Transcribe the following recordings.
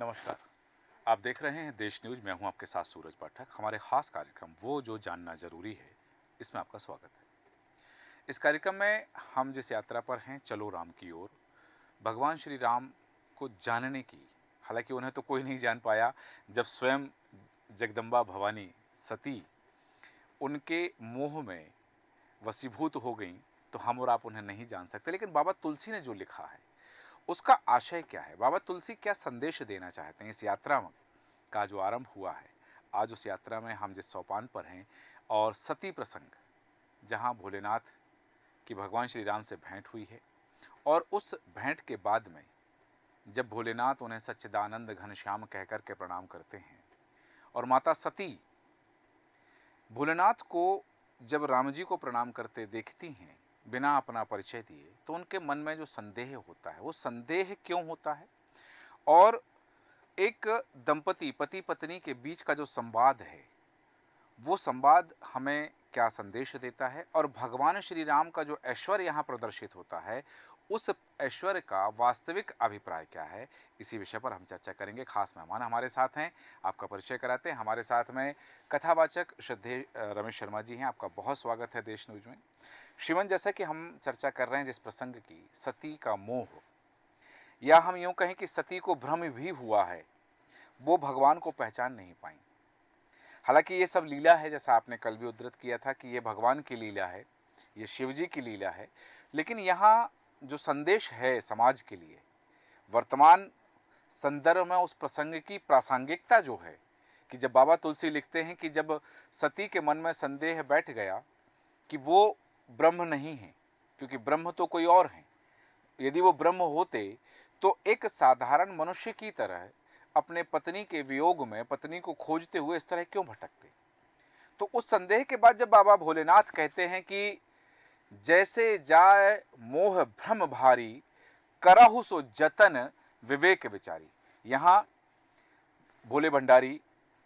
नमस्कार। आप देख रहे हैं देश न्यूज़। मैं हूं आपके साथ सूरज पाठक। हमारे खास कार्यक्रम वो जो जानना जरूरी है, इसमें आपका स्वागत है। इस कार्यक्रम में हम जिस यात्रा पर हैं, चलो राम की ओर, भगवान श्री राम को जानने की, हालांकि उन्हें तो कोई नहीं जान पाया। जब स्वयं जगदम्बा भवानी सती उनके मोह में वशीभूत हो गई, तो हम और आप उन्हें नहीं जान सकते। लेकिन बाबा तुलसी ने जो लिखा है, उसका आशय क्या है? बाबा तुलसी क्या संदेश देना चाहते हैं? इस यात्रा में का जो आरंभ हुआ है, आज उस यात्रा में हम जिस सोपान पर हैं, और सती प्रसंग, जहां भोलेनाथ की भगवान श्री राम से भेंट हुई है, और उस भेंट के बाद में जब भोलेनाथ उन्हें सच्चिदानंद घनश्याम कहकर के प्रणाम करते हैं, और माता सती भोलेनाथ को जब राम जी को प्रणाम करते देखती हैं बिना अपना परिचय दिए, तो उनके मन में जो संदेह होता है, वो संदेह क्यों होता है? और एक दंपति, पति पत्नी के बीच का जो संवाद है, वो संवाद हमें क्या संदेश देता है? और भगवान श्री राम का जो ऐश्वर्य यहाँ प्रदर्शित होता है, उस ऐश्वर्य का वास्तविक अभिप्राय क्या है? इसी विषय पर हम चर्चा करेंगे। खास मेहमान हमारे साथ हैं, आपका परिचय कराते हैं। हमारे साथ में कथावाचक श्रद्धेय रमेश शर्मा जी हैं। आपका बहुत स्वागत है देश न्यूज में। श्रीमान, जैसा कि हम चर्चा कर रहे हैं जिस प्रसंग की, सती का मोह, या हम यूं कहें कि सती को भ्रम भी हुआ है, वो भगवान को पहचान नहीं पाई। हालांकि ये सब लीला है, जैसा आपने कल भी उद्धृत किया था कि ये भगवान की लीला है, ये शिव जी की लीला है। लेकिन यहाँ जो संदेश है समाज के लिए, वर्तमान संदर्भ में उस प्रसंग की प्रासंगिकता जो है, कि जब बाबा तुलसी लिखते हैं कि जब सती के मन में संदेह बैठ गया कि वो ब्रह्म नहीं है, क्योंकि ब्रह्म तो कोई और है। यदि वो ब्रह्म होते तो एक साधारण मनुष्य की तरह अपने पत्नी के वियोग में पत्नी को खोजते हुए इस तरह क्यों भटकते? तो उस संदेह के बाद जब बाबा भोलेनाथ कहते हैं कि जैसे जाय मोह भ्रम भारी, करहु सो जतन विवेक विचारी। यहाँ भोले भंडारी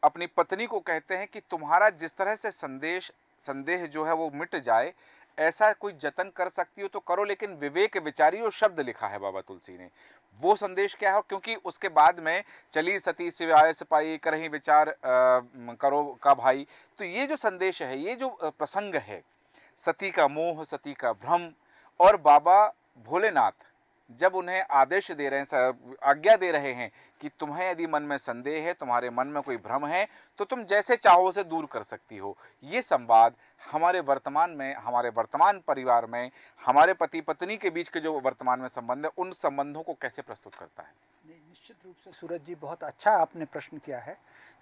अपनी पत्नी को कहते हैं कि तुम्हारा जिस तरह से संदेह जो है वो मिट जाए, ऐसा कोई जतन कर सकती हो तो करो, लेकिन विवेक विचारी वो शब्द लिखा है बाबा तुलसी ने। वो संदेश क्या है? क्योंकि उसके बाद में चली सती सिवाय सपाई, करहीं विचार करो का भाई। तो ये जो संदेश है, ये जो प्रसंग है, सती का मोह, सती का भ्रम, और बाबा भोलेनाथ जब उन्हें आदेश दे रहे हैं, आज्ञा दे रहे हैं कि तुम्हें यदि मन में संदेह है, तुम्हारे मन में कोई भ्रम है, तो तुम जैसे चाहो उसे दूर कर सकती हो। ये संवाद हमारे वर्तमान में, हमारे वर्तमान परिवार में, हमारे पति पत्नी के बीच के जो वर्तमान में संबंध है, उन संबंधों को कैसे प्रस्तुत करता है? नहीं, निश्चित रूप से सूरज जी, बहुत अच्छा आपने प्रश्न किया है।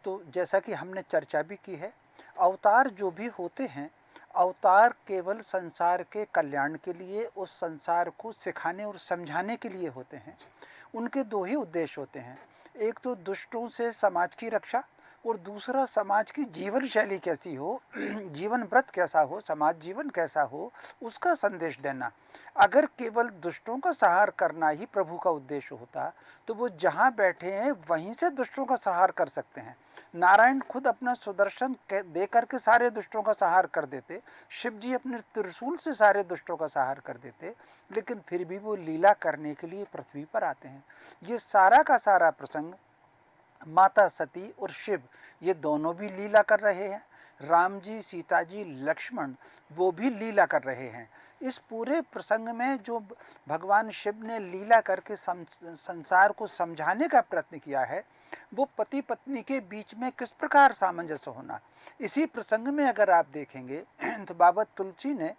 तो जैसा कि हमने चर्चा भी की है, अवतार जो भी होते हैं, अवतार केवल संसार के कल्याण के लिए, उस संसार को सिखाने और समझाने के लिए होते हैं। उनके दो ही उद्देश्य होते हैं, एक तो दुष्टों से समाज की रक्षा, और दूसरा समाज की जीवन शैली कैसी हो, जीवन व्रत कैसा हो, समाज जीवन कैसा हो, उसका संदेश देना। अगर केवल दुष्टों का संहार करना ही प्रभु का उद्देश्य होता, तो वो जहाँ बैठे हैं वहीं से दुष्टों का संहार कर सकते हैं। नारायण खुद अपना सुदर्शन दे करके सारे दुष्टों का संहार कर देते, शिव जी अपने त्रिशूल से सारे दुष्टों का संहार कर देते, लेकिन फिर भी वो लीला करने के लिए पृथ्वी पर आते हैं। ये सारा का सारा प्रसंग माता सती और शिव, ये दोनों भी लीला कर रहे हैं। राम जी, सीता जी, लक्ष्मण, वो भी लीला कर रहे हैं। इस पूरे प्रसंग में जो भगवान शिव ने लीला करके संसार को समझाने का प्रयत्न किया है, वो पति पत्नी के बीच में किस प्रकार सामंजस्य होना, इसी प्रसंग में अगर आप देखेंगे तो बाबा तुलसी ने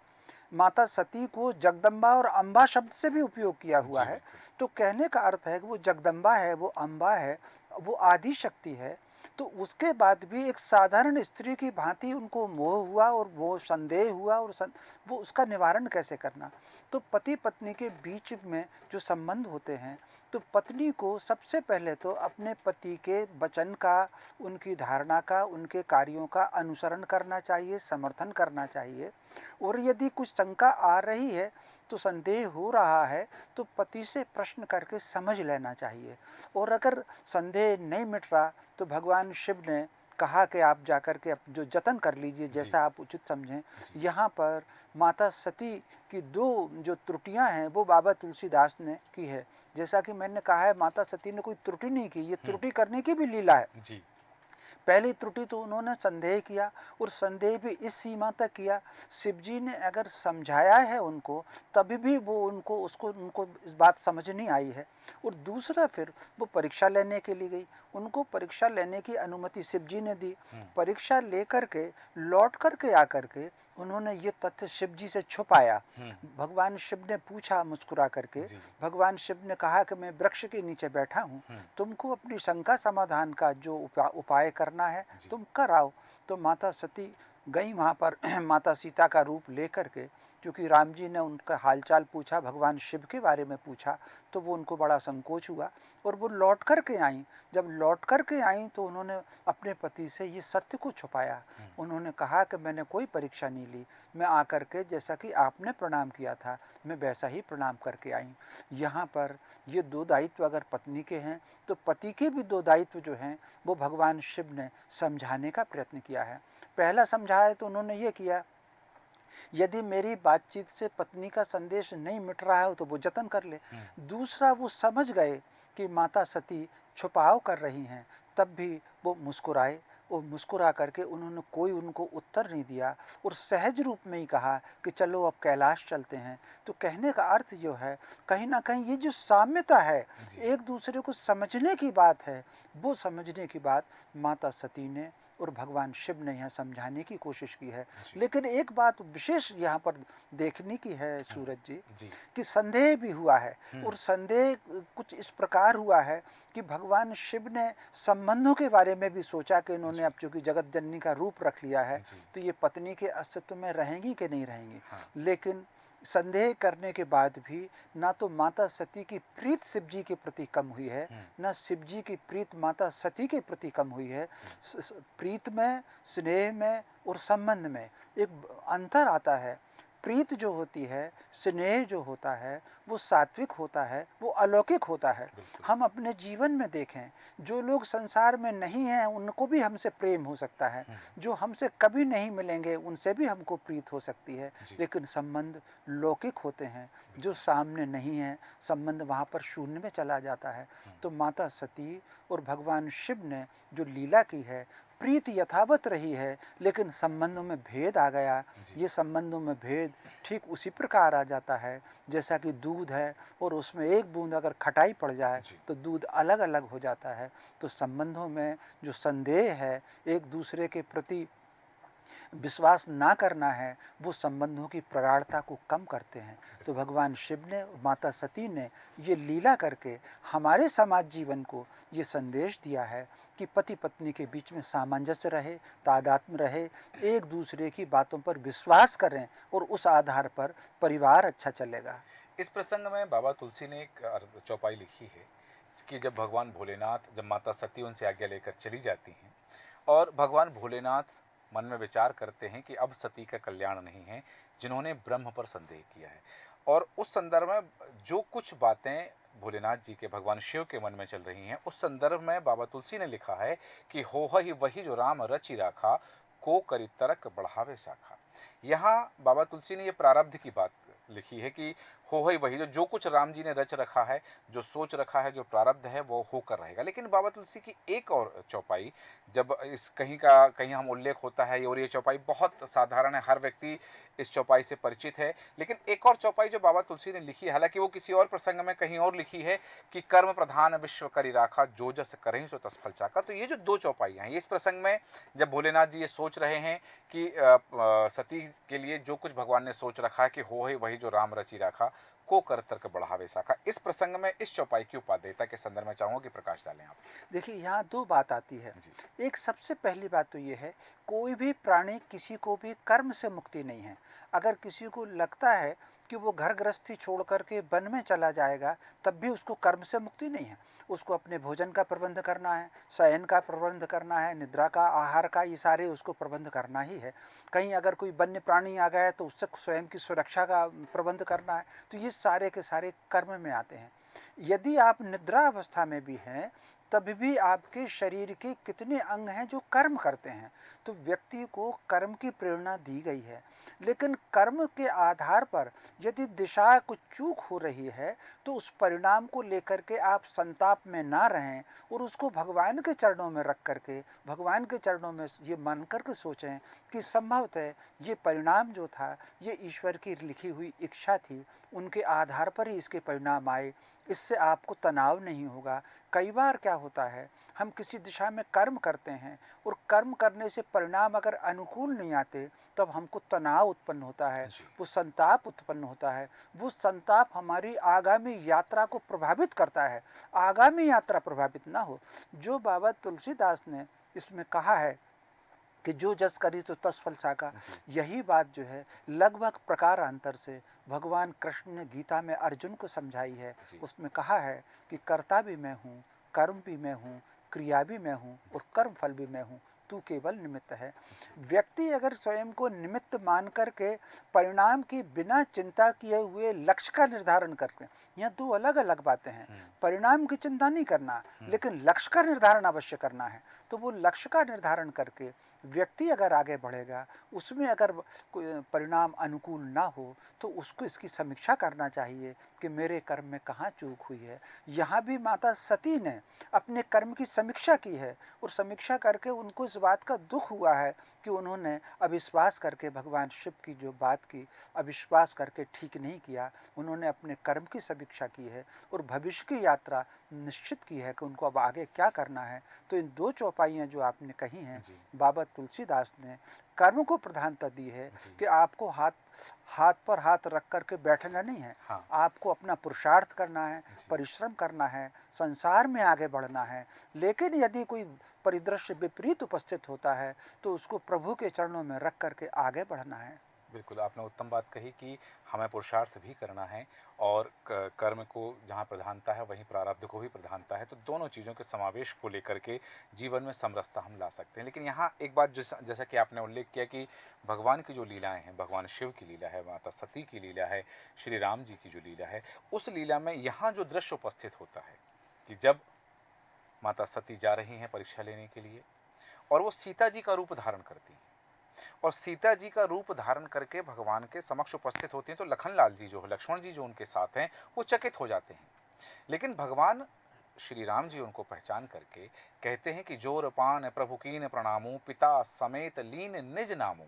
माता सती को जगदम्बा और अम्बा शब्द से भी उपयोग किया हुआ है। तो कहने का अर्थ है कि वो जगदम्बा है, वो अम्बा है, वो आदि शक्ति है। तो उसके बाद भी एक साधारण स्त्री की भांति उनको मोह हुआ और वो संदेह हुआ, और वो उसका निवारण कैसे करना। तो पति पत्नी के बीच में जो संबंध होते हैं, तो पत्नी को सबसे पहले तो अपने पति के वचन का, उनकी धारणा का, उनके कार्यों का अनुसरण करना चाहिए, समर्थन करना चाहिए। और यदि कुछ शंका आ रही है, तो संदेह हो रहा है, तो पति से प्रश्न करके समझ लेना चाहिए। और अगर संदेह नहीं मिट रहा, तो भगवान शिव ने कहा कि आप जाकर के जो जतन कर लीजिए जैसा आप उचित समझें। यहाँ पर माता सती की दो जो त्रुटियां हैं वो बाबा तुलसीदास ने की है। जैसा कि मैंने कहा है, माता सती ने कोई त्रुटि नहीं की, ये त्रुटि करने की भी लीला है। जी। पहली त्रुटि तो उन्होंने संदेह किया, और संदेह भी इस सीमा तक किया, शिव जी ने अगर समझाया है उनको तभी भी वो उनको इस बात समझ नहीं आई है। और दूसरा, फिर वो परीक्षा लेने के लिए गई, उनको परीक्षा लेने की अनुमति शिव जी ने दी। परीक्षा लेकर के लौट करके आकर के उन्होंने ये तथ्य शिव जी से छुपाया। भगवान शिव ने पूछा मुस्कुरा करके, भगवान शिव ने कहा कि मैं वृक्ष के नीचे बैठा हूँ, तुमको अपनी शंका समाधान का जो उपाय करना है तुम कर आओ। तो माता सती गई वहाँ पर माता सीता का रूप लेकर के, क्योंकि राम जी ने उनका हालचाल पूछा, भगवान शिव के बारे में पूछा, तो वो उनको बड़ा संकोच हुआ और वो लौट कर के आई। जब लौट कर के आई तो उन्होंने अपने पति से ये सत्य को छुपाया। उन्होंने कहा कि मैंने कोई परीक्षा नहीं ली, मैं आकर के जैसा कि आपने प्रणाम किया था मैं वैसा ही प्रणाम करके आई। यहाँ पर ये दो दायित्व अगर पत्नी के हैं तो पति के भी दो दायित्व जो हैं वो भगवान शिव ने समझाने का प्रयत्न किया है। पहला समझाया तो उन्होंने ये किया, यदि मेरी बातचीत से पत्नी का संदेश नहीं मिट रहा है तो वो जतन कर ले। दूसरा, वो समझ गए कि माता सती छुपाव कर रही हैं, तब भी वो मुस्कुराए, और मुस्कुरा करके उन्होंने कोई उनको उत्तर नहीं दिया और सहज रूप में ही कहा कि चलो अब कैलाश चलते हैं। तो कहने का अर्थ जो है, कहीं ना कहीं ये जो साम्यता है, एक दूसरे को समझने की बात है, वो समझने की बात माता सती ने और भगवान शिव ने यहाँ समझाने की कोशिश की है। लेकिन एक बात विशेष यहाँ पर देखने की है सूरज जी, कि संदेह भी हुआ है, और संदेह कुछ इस प्रकार हुआ है कि भगवान शिव ने संबंधों के बारे में भी सोचा कि इन्होंने अब चूंकि जगत जननी का रूप रख लिया है तो ये पत्नी के अस्तित्व में रहेंगी कि नहीं रहेंगी। लेकिन संदेह करने के बाद भी ना तो माता सती की प्रीत शिव जी के प्रति कम हुई है, ना शिव जी की प्रीत माता सती के प्रति कम हुई है। प्रीत में, स्नेह में और संबंध में एक अंतर आता है। प्रीत जो होती है, स्नेह जो होता है, वो सात्विक होता है, वो अलौकिक होता है। हम अपने जीवन में देखें, जो लोग संसार में नहीं हैं उनको भी हमसे प्रेम हो सकता है, जो हमसे कभी नहीं मिलेंगे उनसे भी हमको प्रीत हो सकती है। लेकिन संबंध लौकिक होते हैं, जो सामने नहीं है संबंध वहाँ पर शून्य में चला जाता है। तो माता सती और भगवान शिव ने जो लीला की है, प्रीति यथावत रही है, लेकिन संबंधों में भेद आ गया। ये संबंधों में भेद ठीक उसी प्रकार आ जाता है जैसा कि दूध है और उसमें एक बूंद अगर खटाई पड़ जाए तो दूध अलग अलग हो जाता है। तो संबंधों में जो संदेह है, एक दूसरे के प्रति विश्वास ना करना है, वो संबंधों की प्रगाढ़ता को कम करते हैं। तो भगवान शिव ने, माता सती ने ये लीला करके हमारे समाज जीवन को ये संदेश दिया है कि पति पत्नी के बीच में सामंजस्य रहे, तादात्म्य रहे, एक दूसरे की बातों पर विश्वास करें और उस आधार पर परिवार अच्छा चलेगा। इस प्रसंग में बाबा तुलसी ने एक चौपाई लिखी है कि जब भगवान भोलेनाथ, जब माता सती उनसे आज्ञा लेकर चली जाती हैं और भगवान भोलेनाथ मन में विचार करते हैं कि अब सती का कल्याण नहीं है, जिन्होंने ब्रह्म पर संदेह किया है। और उस संदर्भ में जो कुछ बातें भोलेनाथ जी के, भगवान शिव के मन में चल रही हैं, उस संदर्भ में बाबा तुलसी ने लिखा है कि हो ही वही जो राम रचि राखा, को करी तरक बढ़ावे शाखा। यहाँ बाबा तुलसी ने ये प्रारब्ध की बात लिखी है कि हो ही वही जो कुछ राम जी ने रच रखा है, जो सोच रखा है, जो प्रारब्ध है वो होकर रहेगा। लेकिन बाबा तुलसी की एक और चौपाई, जब इस कहीं हम उल्लेख होता है, और ये चौपाई बहुत साधारण है, हर व्यक्ति इस चौपाई से परिचित है, लेकिन एक और चौपाई जो बाबा तुलसी ने लिखी है, हालांकि वो किसी और प्रसंग में कहीं और लिखी है कि कर्म प्रधान विश्व करी राखा, जो जस करें सो तस फल चाका। तो ये जो दो चौपाइयाँ हैं, इस प्रसंग में जब भोलेनाथ जी ये सोच रहे हैं कि सती के लिए जो कुछ भगवान ने सोच रखा है कि हो ही वही जो राम रचि राखा, को कर तर्क बढ़ावे शाखा, इस प्रसंग में इस चौपाई की उपादेयता के संदर्भ में चाहूंगा कि प्रकाश डालें आप। देखिए, यहाँ दो बात आती है। एक सबसे पहली बात तो ये है, कोई भी प्राणी किसी को भी कर्म से मुक्ति नहीं है। अगर किसी को लगता है कि वो घर गृहस्थी छोड़ करके वन में चला जाएगा, तब भी उसको कर्म से मुक्ति नहीं है। उसको अपने भोजन का प्रबंध करना है, शयन का प्रबंध करना है, निद्रा का, आहार का, ये सारे उसको प्रबंध करना ही है। कहीं अगर कोई वन्य प्राणी आ गया तो उससे स्वयं की सुरक्षा का प्रबंध करना है। तो ये सारे के सारे कर्म में आते हैं। यदि आप निद्रा अवस्था में भी हैं तभी भी आपके शरीर के कितने अंग हैं जो कर्म करते हैं। तो व्यक्ति को कर्म की प्रेरणा दी गई है, लेकिन कर्म के आधार पर यदि दिशा कुछ चूक हो रही है तो उस परिणाम को लेकर के आप संताप में ना रहें और उसको भगवान के चरणों में रख करके, भगवान के चरणों में ये मान करके सोचें कि संभवतः ये परिणाम जो था ये ईश्वर की लिखी हुई इच्छा थी, उनके आधार पर ही इसके परिणाम आए। इससे आपको तनाव नहीं होगा। कई बार क्या होता है, हम किसी दिशा में कर्म करते हैं और कर्म करने से परिणाम अगर अनुकूल नहीं आते तब हमको तनाव उत्पन्न होता है, जी। वो संताप उत्पन्न होता है। वो संताप हमारी आगामी यात्रा को प्रभावित करता है। आगामी यात्रा प्रभावित ना हो, जो बाबा तुलसीदास ने इसमें कहा है कि जो जस करी तो तस फल साका, जी। यही बात जो है लगभग प्रकारांतर से भगवान कृष्ण ने गीता में अर्जुन को समझाई है। जी। उसमें कहा है कि कर्ता भी मैं हूँ, कर्म भी मैं हूँ, क्रिया भी मैं हूँ और कर्म फल भी मैं हूँ, तू केवल निमित्त है। जी। व्यक्ति अगर स्वयं को निमित्त मान करके परिणाम की बिना चिंता किए हुए लक्ष्य का निर्धारण करके, यहाँ दो अलग अलग बातें हैं। परिणाम की चिंता नहीं करना, लेकिन लक्ष्य का निर्धारण अवश्य करना है। तो वो लक्ष्य का निर्धारण करके व्यक्ति अगर आगे बढ़ेगा, उसमें अगर परिणाम अनुकूल ना हो तो उसको इसकी समीक्षा करना चाहिए कि मेरे कर्म में कहाँ चूक हुई है। यहाँ भी माता सती ने अपने कर्म की समीक्षा की है और समीक्षा करके उनको इस बात का दुख हुआ है कि उन्होंने अविश्वास करके भगवान शिव की जो बात की, अविश्वास करके ठीक नहीं किया। उन्होंने अपने कर्म की समीक्षा की है और भविष्य की यात्रा निश्चित की है कि उनको अब आगे क्या करना है। तो इन दो चौपाइयाँ जो आपने कही हैं, जी। बाबा तुलसीदास ने कर्म को प्रधानता दी है जी। कि आपको हाथ पर हाथ रख करके बैठना नहीं है। हाँ। आपको अपना पुरुषार्थ करना है, जी। परिश्रम करना है, संसार में आगे बढ़ना है। लेकिन यदि कोई परिदृश्य विपरीत उपस्थित होता है तो उसको प्रभु के चरणों में रख करके आगे बढ़ना है। बिल्कुल, आपने उत्तम बात कही कि हमें पुरुषार्थ भी करना है और कर्म को जहाँ प्रधानता है वहीं प्रारब्ध को भी प्रधानता है, तो दोनों चीज़ों के समावेश को लेकर के जीवन में समरसता हम ला सकते हैं। लेकिन यहाँ एक बात जैसा कि आपने उल्लेख किया कि भगवान की जो लीलाएं हैं, भगवान शिव की लीला है, माता सती की लीला है, श्री राम जी की जो लीला है, उस लीला में यहाँ जो दृश्य उपस्थित होता है कि जब माता सती जा रही हैं परीक्षा लेने के लिए और वो सीता जी का रूप धारण करती हैं और सीता जी का रूप धारण करके भगवान के समक्ष उपस्थित होती हैं, तो लखनलाल जी जो है, लक्ष्मण जी जो उनके साथ हैं, वो चकित हो जाते हैं। लेकिन भगवान श्री राम जी उनको पहचान करके कहते हैं कि जोर पान प्रभु कीन प्रणामो, पिता समेत लीन निज नामो।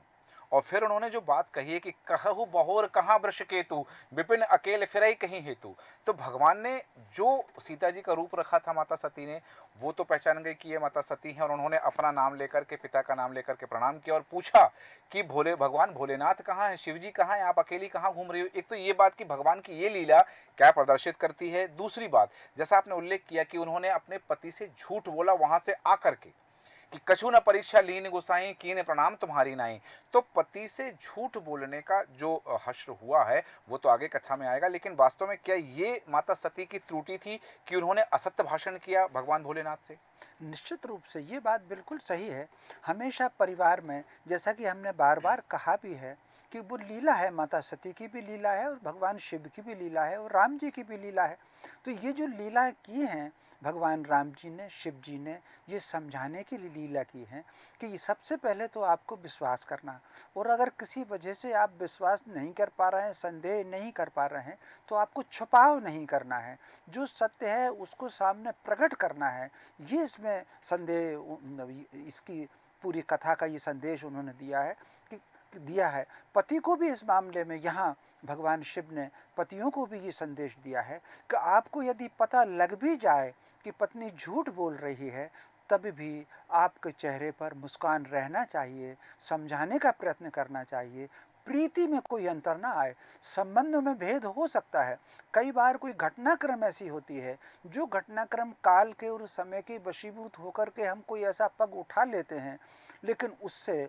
और फिर उन्होंने जो बात कही है कि कहु बहोर कहाँ वृष केतु, विपिन अकेले फिरई कहीं हेतु। तो भगवान ने जो सीता जी का रूप रखा था माता सती ने, वो तो पहचान गई कि ये माता सती हैं और उन्होंने अपना नाम लेकर के, पिता का नाम लेकर के प्रणाम किया और पूछा कि भोले भगवान भोलेनाथ कहाँ है, शिव जी कहाँ है, आप अकेली कहाँ घूम रही हो। एक तो ये बात कि भगवान की ये लीला क्या प्रदर्शित करती है। दूसरी बात, जैसा आपने उल्लेख किया कि उन्होंने अपने पति से झूठ बोला वहां से आकर के कि कछु न परीक्षा लीन गुसाई कीन प्रणाम तुम्हारी नाई। तो पति से झूठ बोलने का जो हश्र हुआ है वो तो आगे कथा में आएगा, लेकिन वास्तव में क्या ये माता सती की त्रुटि थी कि उन्होंने असत्य भाषण किया भगवान भोलेनाथ से? निश्चित रूप से ये बात बिल्कुल सही है। हमेशा परिवार में, जैसा कि हमने बार बार कहा भी है कि वो लीला है, माता सती की भी लीला है और भगवान शिव की भी लीला है और राम जी की भी लीला है। तो ये जो लीला की हैं भगवान राम जी ने, शिव जी ने, ये समझाने के लिए लीला की है कि सबसे पहले तो आपको विश्वास करना, और अगर किसी वजह से आप विश्वास नहीं कर पा रहे हैं, संदेह नहीं कर पा रहे हैं, तो आपको छुपाव नहीं करना है। जो सत्य है उसको सामने प्रकट करना है। ये इसमें संदेह, इसकी पूरी कथा का ये संदेश उन्होंने दिया है कि दिया है। पति को भी इस मामले में यहाँ भगवान शिव ने पतियों को भी ये संदेश दिया है कि आपको यदि पता लग भी जाए कि पत्नी झूठ बोल रही है, तब भी आपके चेहरे पर मुस्कान रहना चाहिए, समझाने का प्रयत्न करना चाहिए। प्रीति में कोई अंतर ना आए, संबंधों में भेद हो सकता है। कई बार कोई घटनाक्रम ऐसी होती है जो घटनाक्रम काल के और समय के वशीभूत होकर के हम कोई ऐसा पग उठा लेते हैं, लेकिन उससे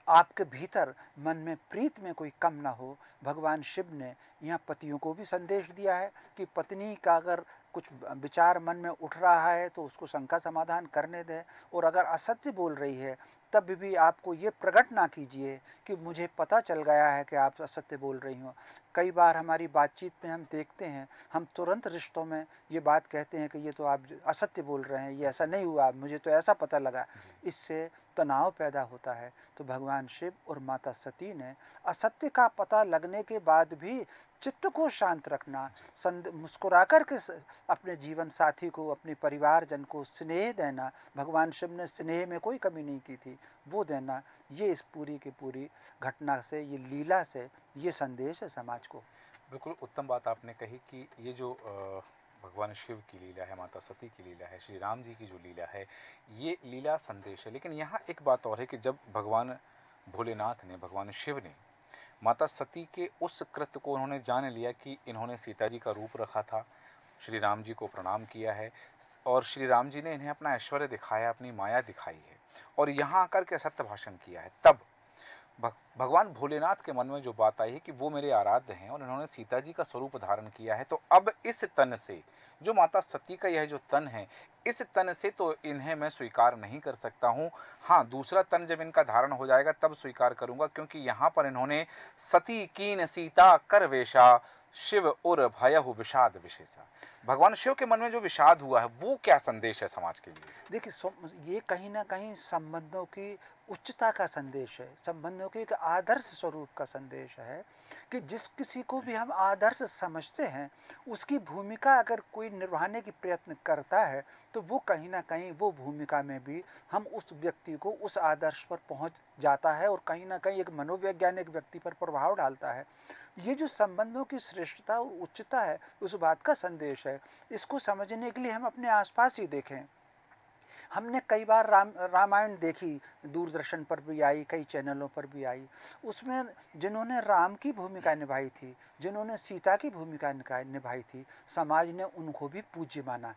आपके भीतर मन में प्रीत में कोई कम ना हो। भगवान शिव ने यहाँ पतियों को भी संदेश दिया है कि पत्नी का अगर कुछ विचार मन में उठ रहा है तो उसको शंका समाधान करने दें, और अगर असत्य बोल रही है तब भी आपको ये प्रकट ना कीजिए कि मुझे पता चल गया है कि आप असत्य बोल रही हो। कई बार हमारी बातचीत में हम देखते हैं, हम तुरंत रिश्तों में ये बात कहते हैं कि ये तो आप असत्य बोल रहे हैं, ये ऐसा नहीं हुआ, मुझे तो ऐसा पता लगा। इससे तनाव पैदा होता है। तो भगवान शिव और माता सती ने असत्य का पता लगने के बाद भी चित्त को शांत रखना, मुस्कुरा कर के अपने जीवन साथी को, अपने परिवारजन को स्नेह देना, भगवान शिव ने स्नेह में कोई कमी नहीं की थी, वो देना, ये इस पूरी की पूरी घटना से, ये लीला से ये संदेश है समाज को। बिल्कुल उत्तम बात आपने कही कि ये जो भगवान शिव की लीला है, माता सती की लीला है, श्री राम जी की जो लीला है, ये लीला संदेश है। लेकिन यहाँ एक बात और है कि जब भगवान भोलेनाथ ने, भगवान शिव ने माता सती के उस कृत्य को उन्होंने जान लिया कि इन्होंने सीता जी का रूप रखा था, श्री राम जी को प्रणाम किया है और श्री राम जी ने इन्हें अपना ऐश्वर्य दिखाया, अपनी माया दिखाई है और यहाँ आकर के सत्य भाषण किया है, तब भगवान भोलेनाथ के मन में जो बात आई है कि वो मेरे आराध्य हैं और इन्होंने सीता जी का स्वरूप धारण किया है, तो अब इस तन से, जो माता सती का यह जो तन है, इस तन से तो इन्हें मैं स्वीकार नहीं कर सकता हूँ। हाँ, दूसरा तन जब इनका धारण हो जाएगा तब स्वीकार करूँगा, क्योंकि यहाँ पर इन्होंने सती कीन सीता कर वेशा, शिव और भयहु विषाद विशेषा। भगवान शिव के मन में जो विषाद हुआ है, वो क्या संदेश है समाज के लिए? देखिए, ये कहीं ना कहीं संबंधों की उच्चता का संदेश है, संबंधों के एक आदर्श स्वरूप का संदेश है कि जिस किसी को भी हम आदर्श समझते हैं, उसकी भूमिका अगर कोई निभाने की प्रयत्न करता है, तो वो कहीं ना कहीं वो भूमिका में भी हम उस व्यक्ति को उस आदर्श पर पहुंच जाता है और कहीं ना कहीं एक मनोवैज्ञानिक व्यक्ति पर प्रभाव डालता है। ये जो संबंधों की श्रेष्ठता और उच्चता है, उस बात का संदेश है। इसको समझने के लिए हम अपने आसपास ही देखें। हमने कई बार रामायण देखी, दूरदर्शन पर भी आई, कई चैनलों पर भी आई। उसमें जिन्होंने राम की भूमिका निभाई थी, जिन्होंने सीता की भूमिका निभाई थी, समाज ने उनको भी पूज्य माना।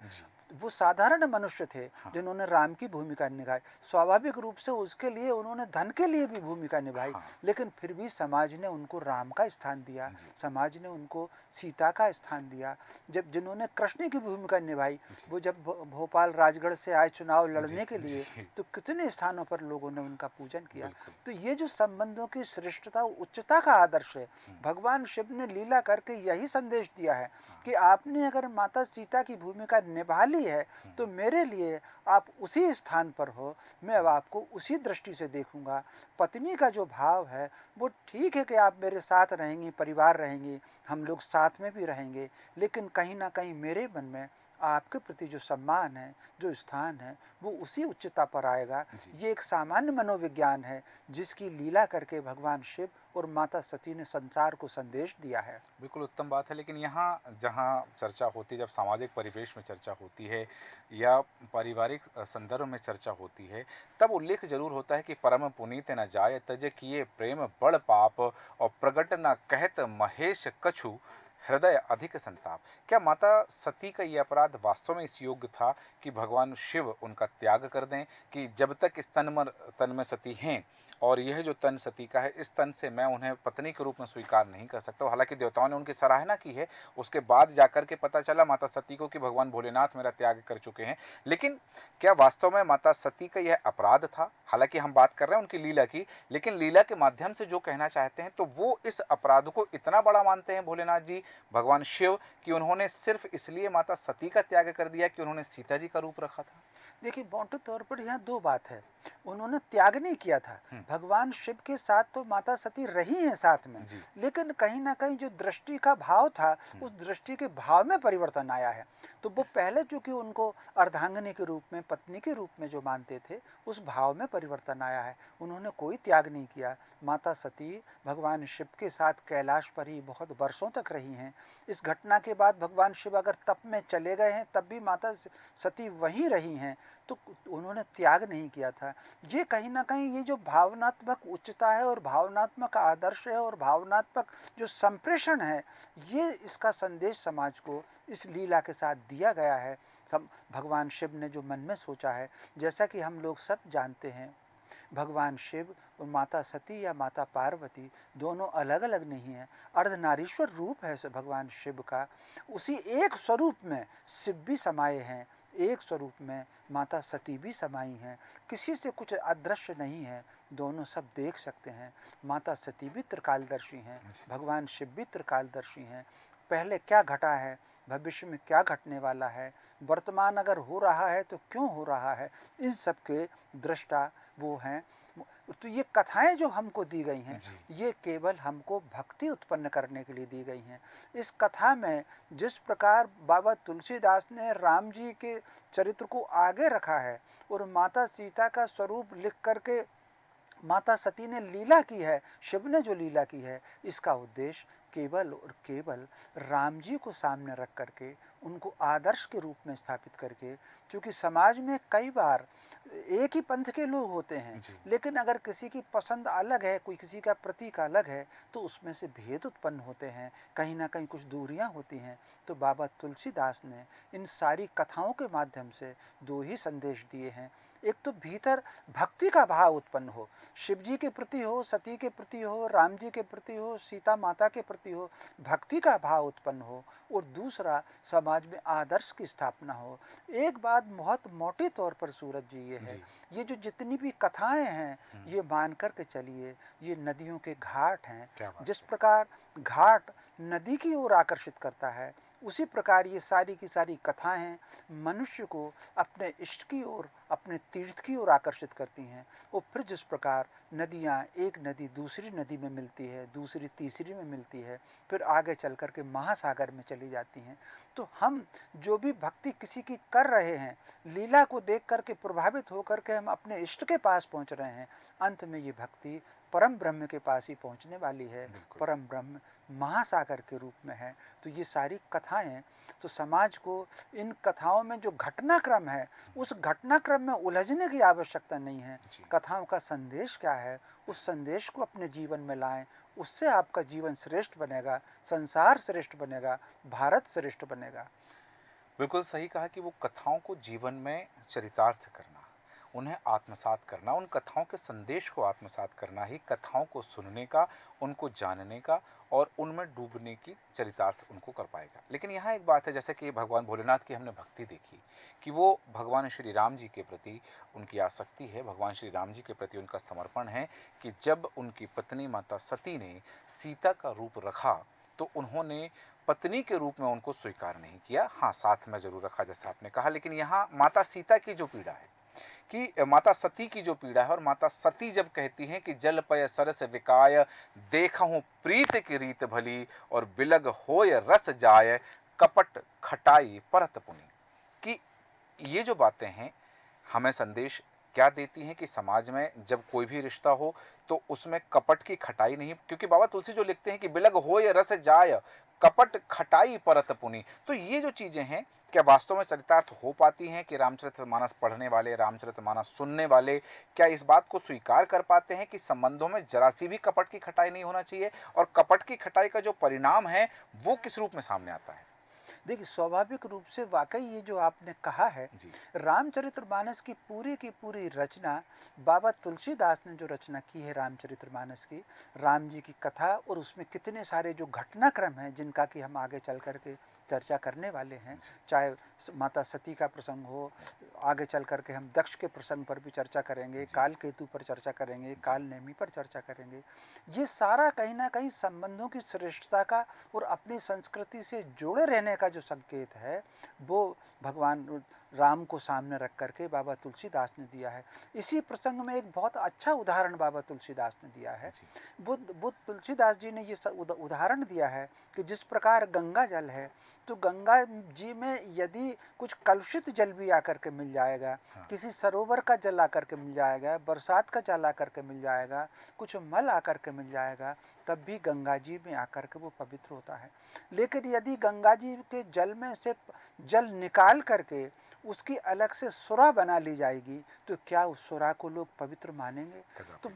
वो साधारण मनुष्य थे जिन्होंने राम की भूमिका निभाई। स्वाभाविक रूप से उसके लिए उन्होंने धन के लिए भी भूमिका निभाई, लेकिन फिर भी समाज ने उनको राम का स्थान दिया, समाज ने उनको सीता का स्थान दिया। जब जिन्होंने कृष्ण की भूमिका निभाई, वो जब भोपाल राजगढ़ से आए चुनाव लड़ने के लिए, तो कितने स्थानों पर लोगों ने उनका पूजन किया। तो ये जो संबंधों की श्रेष्ठता उच्चता का आदर्श है, भगवान शिव ने लीला करके यही संदेश दिया है कि आपने अगर माता सीता की भूमिका निभा ली है, तो मेरे लिए आप उसी स्थान पर हो, मैं अब आपको उसी दृष्टि से देखूंगा। पत्नी का जो भाव है, वो ठीक है कि आप मेरे साथ रहेंगी, परिवार रहेंगी, हम लोग साथ में भी रहेंगे, लेकिन कहीं ना कहीं मेरे मन में आपके प्रति जो सम्मान है, जो स्थान है, वो उसी उच्चता पर आएगा। ये एक सामान्य मनोविज्ञान है जिसकी लीला करके भगवान शिव और माता सती ने संसार को संदेश दिया है। बिल्कुल उत्तम बात है। लेकिन यहाँ जहाँ चर्चा होती है, जब सामाजिक परिवेश में चर्चा होती है या पारिवारिक संदर्भ में चर्चा होती है, तब उल्लेख जरूर होता है कि परम पुनीत न जाय तज किए प्रेम बड़ पाप और प्रगट न कहत महेश कछु हृदय अधिक संताप। क्या माता सती का ये अपराध वास्तव में इस योग्य था कि भगवान शिव उनका त्याग कर दें, कि जब तक इस तन में सती हैं और यह जो तन सती का है, इस तन से मैं उन्हें पत्नी के रूप में स्वीकार नहीं कर सकता। हालांकि देवताओं ने उनकी सराहना की है, उसके बाद जाकर के पता चला माता सती को कि भगवान भोलेनाथ मेरा त्याग कर चुके हैं। लेकिन क्या वास्तव में माता सती का यह अपराध था? हालांकि हम बात कर रहे हैं उनकी लीला की, लेकिन लीला के माध्यम से जो कहना चाहते हैं, तो वो इस अपराध को इतना बड़ा मानते हैं भोलेनाथ जी, भगवान शिव, कि उन्होंने सिर्फ इसलिए माता सती का त्याग कर दिया कि उन्होंने सीता जी का रूप रखा था। देखिए, मोटे तौर पर यहाँ दो बात है। उन्होंने त्याग नहीं किया था, भगवान शिव के साथ तो माता सती रही हैं साथ में, लेकिन कहीं ना कहीं जो दृष्टि का भाव था, उस दृष्टि के भाव में परिवर्तन आया है। तो वो पहले चूंकि उनको अर्धांगिनी के रूप में, पत्नी के रूप में जो मानते थे, उस भाव में परिवर्तन आया है। उन्होंने कोई त्याग नहीं किया। माता सती भगवान शिव के साथ कैलाश पर ही बहुत वर्षों तक रही हैं। इस घटना के बाद भगवान शिव अगर तप में चले गए हैं, तब भी माता सती वहीं रही हैं, तो उन्होंने त्याग नहीं किया था। ये कहीं ना कहीं ये जो भावनात्मक उच्चता है और भावनात्मक आदर्श है और भावनात्मक जो संप्रेषण है, ये इसका संदेश समाज को इस लीला के साथ दिया गया है। भगवान शिव ने जो मन में सोचा है, जैसा कि हम लोग सब जानते हैं, भगवान शिव और माता सती या माता पार्वती दोनों अलग अलग नहीं है, अर्धनारीश्वर रूप है भगवान शिव का। उसी एक स्वरूप में शिव भी समाये हैं, एक स्वरूप में माता सती भी समाई हैं। किसी से कुछ अदृश्य नहीं है, दोनों सब देख सकते हैं। माता सती भी त्रिकालदर्शी हैं, भगवान शिव भी त्रिकालदर्शी हैं। पहले क्या घटा है, भविष्य में क्या घटने वाला है, वर्तमान अगर हो रहा है तो क्यों हो रहा है, इन सब के दृष्टा वो हैं। तो ये कथाएं जो हमको दी गई हैं, ये केवल हमको भक्ति उत्पन्न करने के लिए दी गई हैं। इस कथा में जिस प्रकार बाबा तुलसीदास ने राम जी के चरित्र को आगे रखा है और माता सीता का स्वरूप लिख करके माता सती ने लीला की है, शिव ने जो लीला की है, इसका उद्देश्य केवल और केवल राम जी को सामने रख करके उनको आदर्श के रूप में स्थापित करके, क्योंकि समाज में कई बार एक ही पंथ के लोग होते हैं, लेकिन अगर किसी की पसंद अलग है, कोई किसी का प्रतीक अलग है, तो उसमें से भेद उत्पन्न होते हैं, कहीं ना कहीं कुछ दूरियां होती हैं। तो बाबा तुलसीदास ने इन सारी कथाओं के माध्यम से दो ही संदेश दिए हैं। एक तो भीतर भक्ति का भाव उत्पन्न हो, शिव जी के प्रति हो, सती के प्रति हो, राम जी के प्रति हो, सीता माता के प्रति हो, भक्ति का भाव उत्पन्न हो। और दूसरा, समाज में आदर्श की स्थापना हो। एक बात बहुत मोटे तौर पर सूरज जी ये है, ये जो जितनी भी कथाएं हैं, ये मान कर के चलिए, ये नदियों के घाट हैं। जिस प्रकार घाट नदी की ओर आकर्षित करता है, उसी प्रकार ये सारी की सारी कथाएं मनुष्य को अपने इष्ट की ओर, अपने तीर्थ की ओर आकर्षित करती हैं। और फिर जिस प्रकार नदियाँ, एक नदी दूसरी नदी में मिलती है, दूसरी तीसरी में मिलती है, फिर आगे चल कर के महासागर में चली जाती हैं। तो हम जो भी भक्ति किसी की कर रहे हैं, लीला को देख करके प्रभावित होकर के हम अपने इष्ट के पास पहुंच रहे हैं, अंत में ये भक्ति परम ब्रह्म के पास ही पहुंचने वाली है। परम ब्रह्म महासागर के रूप में है। तो ये सारी कथाएं, तो समाज को इन कथाओं में जो घटनाक्रम है, उस घटनाक्रम में उलझने की आवश्यकता नहीं है। कथाओं का संदेश क्या है, उस संदेश को अपने जीवन में लाएं, उससे आपका जीवन श्रेष्ठ बनेगा, संसार श्रेष्ठ बनेगा, भारत श्रेष्ठ बनेगा। बिल्कुल सही कहा कि वो कथाओं को जीवन में चरितार्थ करना, उन्हें आत्मसात करना, उन कथाओं के संदेश को आत्मसात करना ही कथाओं को सुनने का, उनको जानने का और उनमें डूबने की चरितार्थ उनको कर पाएगा। लेकिन यहाँ एक बात है, जैसे कि भगवान भोलेनाथ की हमने भक्ति देखी कि वो भगवान श्री राम जी के प्रति उनकी आसक्ति है, भगवान श्री राम जी के प्रति उनका समर्पण है कि जब उनकी पत्नी माता सती ने सीता का रूप रखा तो उन्होंने पत्नी के रूप में उनको स्वीकार नहीं किया, हाँ साथ में जरूर रखा जैसा आपने कहा। लेकिन यहाँ माता सीता की जो पीड़ा है, कि माता सती की जो पीड़ा है, और माता सती जब कहती हैं कि जल पय सरस विकाय, देखहूँ प्रीत की रीत भली, और बिलग होय रस जाय, कपट खटाई परत पुनि, कि ये जो बातें हैं हमें संदेश क्या देती हैं कि समाज में जब कोई भी रिश्ता हो तो उसमें कपट की खटाई नहीं, क्योंकि बाबा तुलसी जो लिखते हैं कि बिलग होय रस जाय, कपट खटाई परत पुनि, तो ये जो चीजें हैं क्या वास्तव में चरितार्थ हो पाती हैं कि रामचरितमानस पढ़ने वाले, रामचरितमानस सुनने वाले क्या इस बात को स्वीकार कर पाते हैं कि संबंधों में जरा सी भी कपट की खटाई नहीं होना चाहिए, और कपट की खटाई का जो परिणाम है वो किस रूप में सामने आता है? देखिए, स्वाभाविक रूप से वाकई ये जो आपने कहा है, रामचरितमानस की पूरी रचना बाबा तुलसीदास ने जो रचना की है रामचरितमानस की, राम जी की कथा, और उसमें कितने सारे जो घटनाक्रम हैं जिनका कि हम आगे चल करके चर्चा करने वाले हैं, चाहे माता सती का प्रसंग हो, आगे चल करके हम दक्ष के प्रसंग पर भी चर्चा करेंगे, काल केतु पर चर्चा करेंगे, काल नेमी पर चर्चा करेंगे। ये सारा कहीं ना कहीं संबंधों की श्रेष्ठता का और अपनी संस्कृति से जुड़े रहने का जो संकेत है, वो भगवान राम को सामने रख करके बाबा तुलसीदास ने दिया है। इसी प्रसंग में एक बहुत अच्छा उदाहरण बाबा तुलसीदास ने दिया है। बुद्ध तुलसीदास जी ने ये उदाहरण दिया है कि जिस प्रकार गंगा जल है, तो गंगा जी में यदि कुछ कलुषित जल भी आकर के मिल जाएगा, किसी सरोवर का जल आकर के मिल जाएगा, बरसात का जल आकर के मिल जाएगा, कुछ मल आकर के मिल जाएगा, तब भी गंगा जी में आकर के वो पवित्र होता है। लेकिन यदि गंगा जी के जल में से जल निकाल करके उसकी अलग से सुरा बना ली जाएगी, तो क्या उस सुरा को लोग पवित्र मानेंगे? तो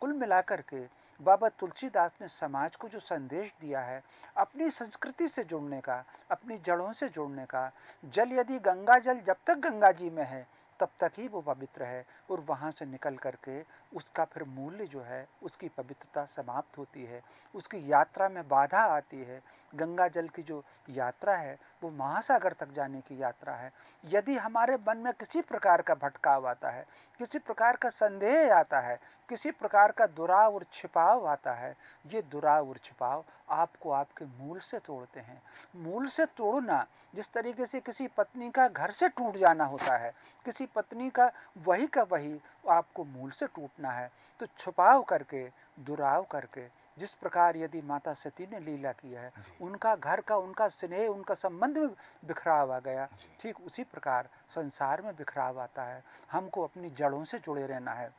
कुल मिलाकर के बाबा तुलसीदास ने समाज को जो संदेश दिया है, अपनी संस्कृति से जुड़ने का, अपनी जड़ों से जुड़ने का, जल यदि गंगा जल जब तक गंगा जी में है तब तक ही वो पवित्र है, और वहाँ से निकल करके उसका फिर मूल्य जो है, उसकी पवित्रता समाप्त होती है, उसकी यात्रा में बाधा आती है। गंगा जल की जो यात्रा है वो महासागर तक जाने की यात्रा है। यदि हमारे मन में किसी प्रकार का भटकाव आता है, किसी प्रकार का संदेह आता है, किसी प्रकार का दुराव और छिपाव आता है, ये दुराव और छिपाव आपको आपके मूल से तोड़ते हैं। मूल से तोड़ना, जिस तरीके से किसी पत्नी का घर से टूट जाना होता है, किसी पत्नी का वही आपको मूल से टूटना है। तो छुपाव करके, दुराव करके, जिस प्रकार यदि माता सती ने लीला किया है, उनका घर का, उनका स्नेह, उनका संबंध में बिखराव आ गया, ठीक उसी प्रकार संसार में बिखराव आता है। हमको अपनी जड़ों से जुड़े रहना है।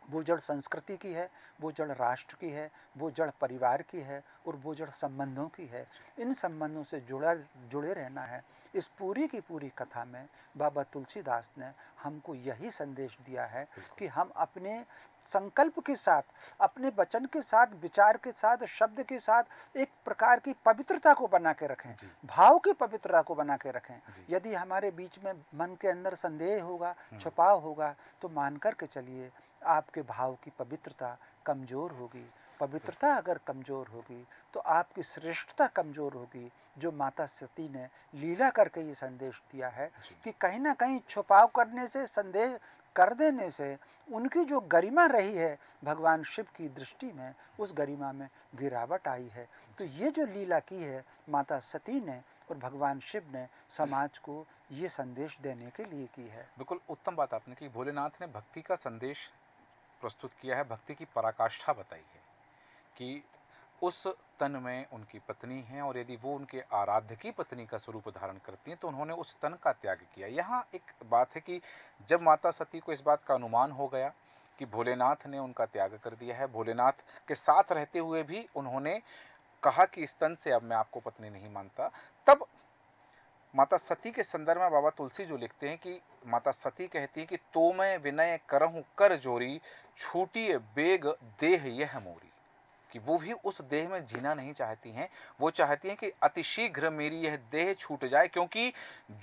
वो जड़ संस्कृति की है, वो जड़ राष्ट्र की है, वो जड़ परिवार की है, और वो जड़ संबंधों की है। इन संबंधों से जुड़े रहना है। इस पूरी की पूरी कथा में बाबा तुलसीदास ने हमको यही संदेश दिया है कि हम अपने संकल्प के साथ, अपने वचन के साथ, विचार के साथ, शब्द के साथ एक प्रकार की पवित्रता को बना के रखें, भाव की पवित्रता को बना के रखें। यदि हमारे बीच में मन के अंदर संदेह होगा, छुपाव होगा, तो मान कर के चलिए आपके भाव की पवित्रता कमजोर होगी। पवित्रता अगर कमजोर होगी तो आपकी श्रेष्ठता कमजोर होगी। जो माता सती ने लीला करके ये संदेश दिया है कि कहीं ना कहीं छुपाव करने से, संदेह कर देने से उनकी जो गरिमा रही है भगवान शिव की दृष्टि में, उस गरिमा में गिरावट आई है। तो ये जो लीला की है माता सती ने और भगवान शिव ने समाज को ये संदेश देने के लिए की है। बिल्कुल उत्तम बात आपने की। भोलेनाथ ने भक्ति का संदेश प्रस्तुत किया है, भक्ति की पराकाष्ठा बताई है कि उस तन में उनकी पत्नी है, और यदि वो उनके आराध्य की पत्नी का स्वरूप धारण करती हैं तो उन्होंने उस तन का त्याग किया। यहाँ एक बात है कि जब माता सती को इस बात का अनुमान हो गया कि भोलेनाथ ने उनका त्याग कर दिया है, भोलेनाथ के साथ रहते हुए भी उन्होंने कहा कि इस तन से अब मैं आपको पत्नी नहीं मानता, तब माता सती के संदर्भ में बाबा तुलसी जो लिखते हैं कि माता सती कहती है कि तो मैं विनय करहूँ कर जोरी, छूटी बेग देह यह मोरी। कि वो भी उस देह में जीना नहीं चाहती हैं, वो चाहती हैं कि अतिशीघ्र मेरी यह देह छूट जाए, क्योंकि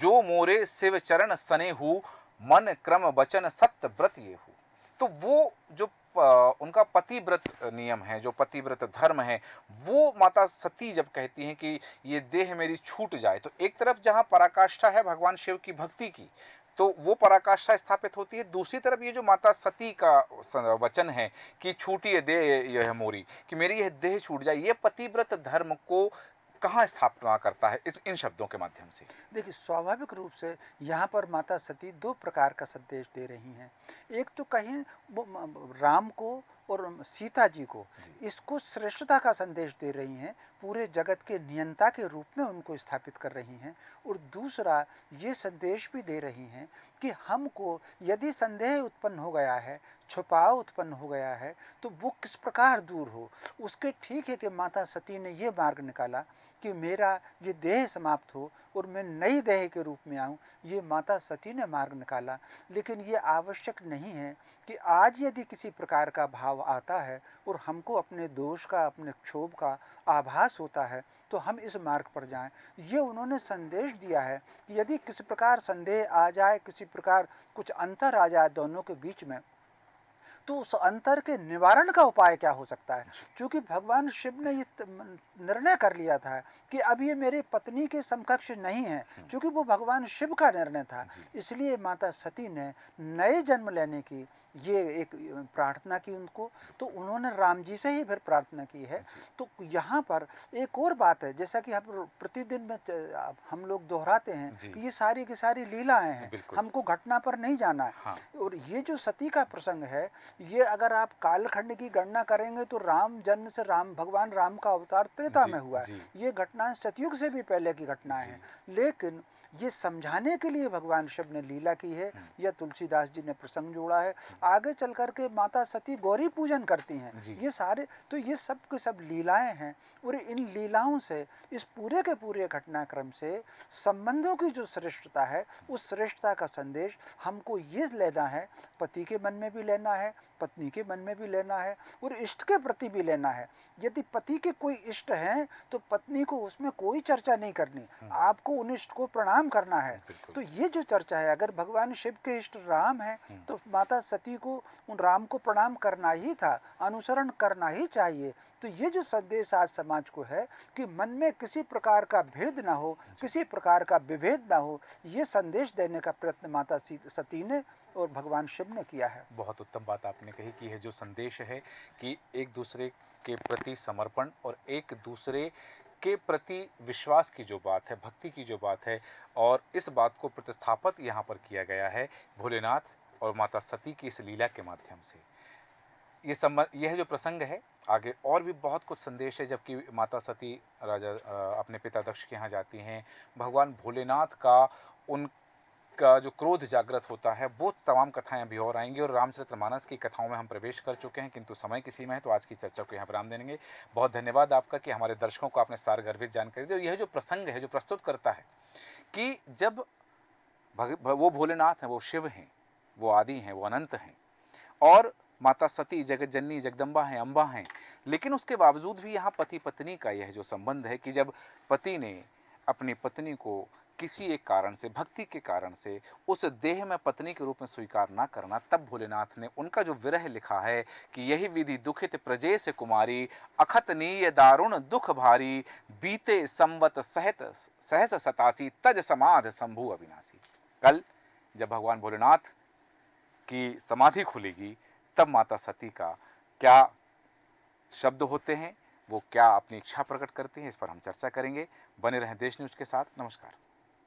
जो मोरे शिव चरण सने हु, मन क्रम वचन सत्य व्रत ये हु। तो वो जो उनका पतिव्रत नियम है, जो पतिव्रत धर्म है, वो माता सती जब कहती हैं कि ये देह मेरी छूट जाए, तो एक तरफ जहाँ पराकाष्ठा है भगवान शिव की भक्ति की, तो वो पराकाष्ठा स्थापित होती है। दूसरी तरफ ये जो माता सती का वचन है कि छूटी देह यह मोरी, कि मेरी यह देह छूट जाए, ये पतिव्रत धर्म को कहाँ स्थापना करता है इन शब्दों के माध्यम से? देखिए, स्वाभाविक रूप से यहाँ पर माता सती दो प्रकार का संदेश दे रही हैं। एक तो कहीं वो राम को और सीता जी को, इसको श्रेष्ठता का संदेश दे रही हैं, पूरे जगत के नियंता के रूप में उनको स्थापित कर रही हैं। और दूसरा ये संदेश भी दे रही हैं कि हमको यदि संदेह उत्पन्न हो गया है, छुपाव उत्पन्न हो गया है, तो वो किस प्रकार दूर हो। उसके ठीक है कि माता सती ने ये मार्ग निकाला कि मेरा ये देह समाप्त हो और मैं नई देह के रूप में आऊँ, ये माता सती ने मार्ग निकाला। लेकिन ये आवश्यक नहीं है कि आज यदि किसी प्रकार का भाव आता है और हमको अपने दोष का, अपने क्षोभ का आभास होता है, तो हम इस मार्ग पर जाएं। ये उन्होंने संदेश दिया है कि यदि किसी प्रकार संदेह आ जाए, किसी प्रकार कुछ अंतर आ जाए दोनों के बीच में, तो उस अंतर के निवारण का उपाय क्या हो सकता है। क्योंकि भगवान शिव ने ये निर्णय कर लिया था कि अब ये मेरी पत्नी के समकक्ष नहीं है, क्योंकि वो भगवान शिव का निर्णय था। इसलिए माता सती ने नए जन्म लेने की ये एक प्रार्थना की उनको, तो उन्होंने राम जी से ही फिर प्रार्थना की है। तो यहाँ पर एक और बात है, जैसा कि हम प्रतिदिन में हम लोग दोहराते हैं कि ये सारी की सारी लीलाएं हैं, हमको घटना पर नहीं जाना है। हाँ। और ये जो सती का प्रसंग है, ये अगर आप कालखंड की गणना करेंगे तो राम जन्म से भगवान राम का अवतार त्रेता में हुआ है। ये घटनाएं सतयुग से भी पहले की घटनाएं हैं, लेकिन ये समझाने के लिए भगवान शिव ने लीला की है, या तुलसीदास जी ने प्रसंग जोड़ा है। आगे चल करके माता सती गौरी पूजन करती हैं, ये सारे, तो ये सब के सब लीलाएं हैं। और इन लीलाओं से, इस पूरे के पूरे घटनाक्रम से संबंधों की जो श्रेष्ठता है, उस श्रेष्ठता का संदेश हमको ये लेना है, पति के मन में भी लेना है, पत्नी के मन में भी लेना है, और इष्ट के प्रति भी लेना है। यदि पति के कोई इष्ट हैं तो पत्नी को उसमें कोई चर्चा नहीं करनी, आपको उन इष्ट को प्रणाम प्रणाम करना है। बिल्कुल। तो ये जो चर्चा है, अगर भगवान शिव के इष्ट राम हैं तो माता सती को उन राम को प्रणाम करना ही था, अनुसरण करना ही चाहिए। तो ये जो संदेश आज समाज को है कि मन में किसी प्रकार का भेद ना हो, किसी प्रकार का विभेद ना हो, ये संदेश देने का प्रयत्न माता सती ने और भगवान शिव ने किया है। बहुत उत्तम बात आपने कही कि यह जो संदेश है कि एक दूसरे के प्रति समर्पण और एक दूसरे के प्रति विश्वास की जो बात है, भक्ति की जो बात है, और इस बात को प्रतिस्थापित यहाँ पर किया गया है भोलेनाथ और माता सती की इस लीला के माध्यम से। यह जो प्रसंग है, आगे और भी बहुत कुछ संदेश है। जबकि माता सती राजा अपने पिता दक्ष के यहाँ जाती हैं, भगवान भोलेनाथ का उनका जो क्रोध जागृत होता है, वो तमाम कथाएं अभी और आएंगी और रामचरितमानस की कथाओं में हम प्रवेश कर चुके हैं, किंतु समय की सीमा है, तो आज की चर्चा को यहाँ विराम देंगे। बहुत धन्यवाद आपका कि हमारे दर्शकों को आपने सारगर्भित जानकारी दी। और यह जो प्रसंग है, जो प्रस्तुत करता है कि जब वो भोलेनाथ हैं, वो शिव हैं, वो आदि हैं, वो अनंत हैं, और माता सती जगत जननी जगदम्बा हैं, अम्बा हैं, लेकिन उसके बावजूद भी यहाँ पति पत्नी का यह जो संबंध है कि जब पति ने अपनी पत्नी को किसी एक कारण से, भक्ति के कारण से, उस देह में पत्नी के रूप में स्वीकार ना करना, तब भोलेनाथ ने उनका जो विरह लिखा है कि यही विधि दुखित प्रजेश कुमारी, अखतनीय दारुण दुख भारी, बीते संवत सहत सहस सतासी, तज समाध शंभु अविनाशी। कल जब भगवान भोलेनाथ की समाधि खुलेगी, तब माता सती का क्या शब्द होते हैं, वो क्या अपनी इच्छा प्रकट करती हैं, इस पर हम चर्चा करेंगे। बने रहें देश न्यूज़ के साथ। नमस्कार।